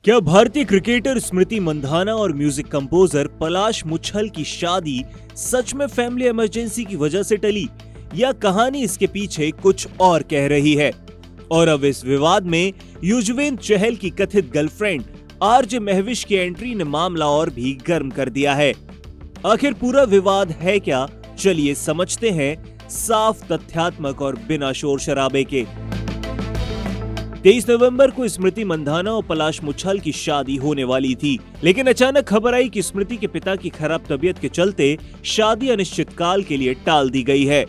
क्या भारतीय क्रिकेटर स्मृति मंधाना और म्यूजिक कंपोजर पलाश मुच्छल की शादी सच में फैमिली इमरजेंसी की वजह से टली, या कहानी इसके पीछे कुछ और कह रही है? और अब इस विवाद में युजवेंद्र चहल की कथित गर्लफ्रेंड आरजे महविश की एंट्री ने मामला और भी गर्म कर दिया है। आखिर पूरा विवाद है क्या? चलिए समझते हैं साफ, तथ्यात्मक और बिना शोर शराबे के। 23 नवंबर को स्मृति मंधाना और पलाश मुच्छल की शादी होने वाली थी, लेकिन अचानक खबर आई कि स्मृति के पिता की खराब तबीयत के चलते शादी अनिश्चित काल के लिए टाल दी गई है।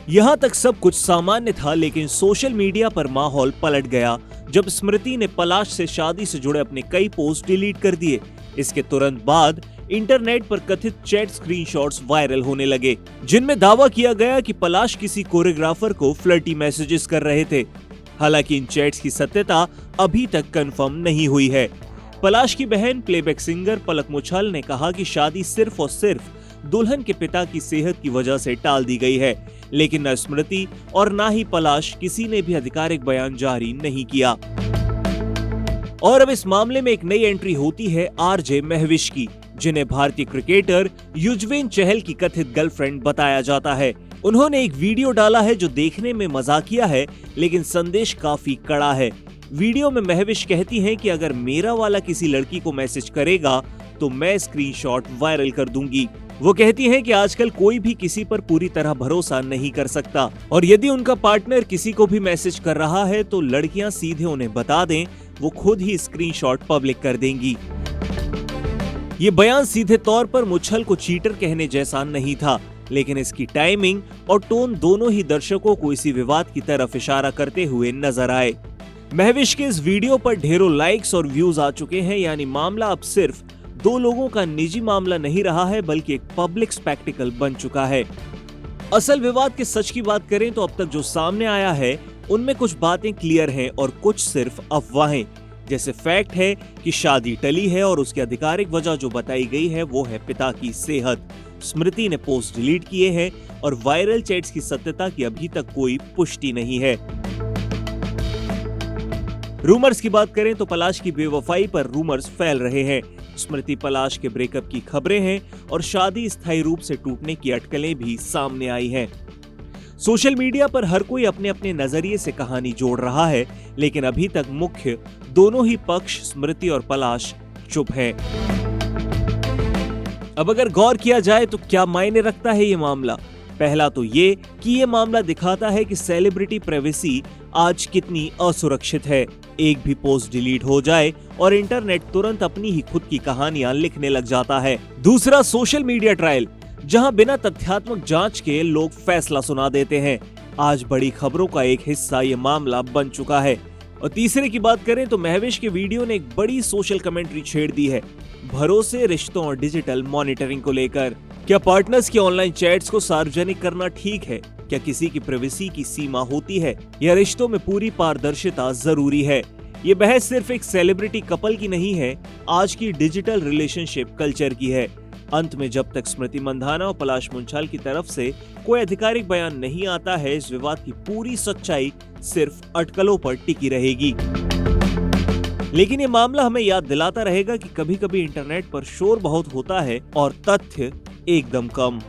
यहाँ तक सब कुछ सामान्य था, लेकिन सोशल मीडिया पर माहौल पलट गया जब स्मृति ने पलाश से शादी से जुड़े अपने कई पोस्ट डिलीट कर दिए। इसके तुरंत बाद इंटरनेट पर कथित चैट स्क्रीनशॉट्स वायरल होने लगे, जिनमें दावा किया गया कि पलाश किसी कोरियोग्राफर को फ्लर्टी मैसेजेस कर रहे थे। हालांकि इन चैट्स की सत्यता अभी तक कंफर्म नहीं हुई है। पलाश की बहन प्लेबैक सिंगर पलक मुच्छल ने कहा कि शादी सिर्फ और सिर्फ दुल्हन के पिता की सेहत की वजह से टाल दी गई है, लेकिन न स्मृति और न ही पलाश किसी ने भी आधिकारिक बयान जारी नहीं किया। और अब इस मामले में एक नई एंट्री होती है आरजे महविश की, जिन्हें भारतीय क्रिकेटर युजवेंद्र चहल की कथित गर्लफ्रेंड बताया जाता है। उन्होंने एक वीडियो डाला है जो देखने में मजाकिया है, लेकिन संदेश काफी कड़ा है। वीडियो में महविश कहती हैं कि अगर मेरा वाला किसी लड़की को मैसेज करेगा तो मैं स्क्रीनशॉट वायरल कर दूंगी। वो कहती हैं कि आजकल कोई भी किसी पर पूरी तरह भरोसा नहीं कर सकता, और यदि उनका पार्टनर किसी को भी मैसेज कर रहा है तो लड़कियां सीधे उन्हें बता दें, वो खुद ही स्क्रीनशॉट पब्लिक कर देंगी। ये बयान सीधे तौर पर मुच्छल को चीटर कहने जैसा नहीं था, लेकिन इसकी टाइमिंग और टोन दोनों ही दर्शकों को इसी विवाद की तरफ इशारा करते हुए नजर आए। महविश के इस वीडियो पर ढेरों लाइक्स और व्यूज आ चुके हैं, यानी मामला अब सिर्फ दो लोगों का निजी मामला नहीं रहा है, बल्कि एक पब्लिक स्पेक्टिकल बन चुका है। असल विवाद के सच की बात करें तो अब तक जो सामने आया है उनमें कुछ बातें क्लियर हैं और कुछ सिर्फ अफवाहें। जैसे फैक्ट है कि शादी टली है और उसकी आधिकारिक वजह जो बताई गई है वो है पिता की सेहत। स्मृति ने पोस्ट डिलीट किए हैं और वायरल चैट्स की सत्यता की अभी तक कोई पुष्टि नहीं है। रूमर्स की बात करें तो पलाश की बेवफाई पर रूमर्स फैल रहे हैं। स्मृति पलाश के ब्रेकअप की खबरें हैं और शादी स्थायी रूप से टूटने की अटकलें भी सामने आई हैं। सोशल मीडिया पर हर कोई अपने अपने नजरिए से कहानी जोड़ रहा है, लेकिन अभी तक मुख्य दोनों ही पक्ष स्मृति और पलाश चुप हैं। अब अगर गौर किया जाए तो क्या मायने रखता है ये मामला? पहला तो ये कि ये मामला दिखाता है कि सेलिब्रिटी प्राइवेसी आज कितनी असुरक्षित है। एक भी पोस्ट डिलीट हो जाए और इंटरनेट तुरंत अपनी ही खुद की कहानियां लिखने लग जाता है। दूसरा, सोशल मीडिया ट्रायल, जहां बिना तथ्यात्मक जांच के लोग फैसला सुना देते हैं। आज बड़ी खबरों का एक हिस्सा ये मामला बन चुका है। और तीसरे की बात करें तो महविश के वीडियो ने एक बड़ी सोशल कमेंट्री छेड़ दी है, भरोसे, रिश्तों और डिजिटल मॉनिटरिंग को लेकर। क्या पार्टनर्स की ऑनलाइन चैट्स को सार्वजनिक करना ठीक है? क्या किसी की प्राइवेसी की सीमा होती है, या रिश्तों में पूरी पारदर्शिता जरूरी है? ये बहस सिर्फ एक सेलिब्रिटी कपल की नहीं है, आज की डिजिटल रिलेशनशिप कल्चर की है। अंत में जब तक स्मृति मंधाना और पलाश मुच्छल की तरफ से कोई आधिकारिक बयान नहीं आता है, इस विवाद की पूरी सच्चाई सिर्फ अटकलों पर टिकी रहेगी। लेकिन ये मामला हमें याद दिलाता रहेगा कि कभी-कभी इंटरनेट पर शोर बहुत होता है और तथ्य एकदम कम।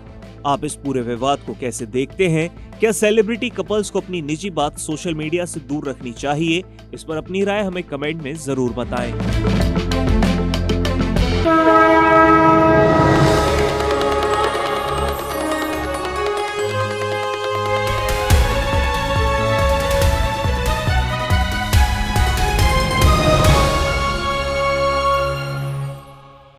आप इस पूरे विवाद को कैसे देखते हैं? क्या सेलिब्रिटी कपल्स को अपनी निजी बात सोशल मीडिया से दूर रखनी चाहिए? इस पर अपनी राय हमें कमेंट में जरूर बताएं।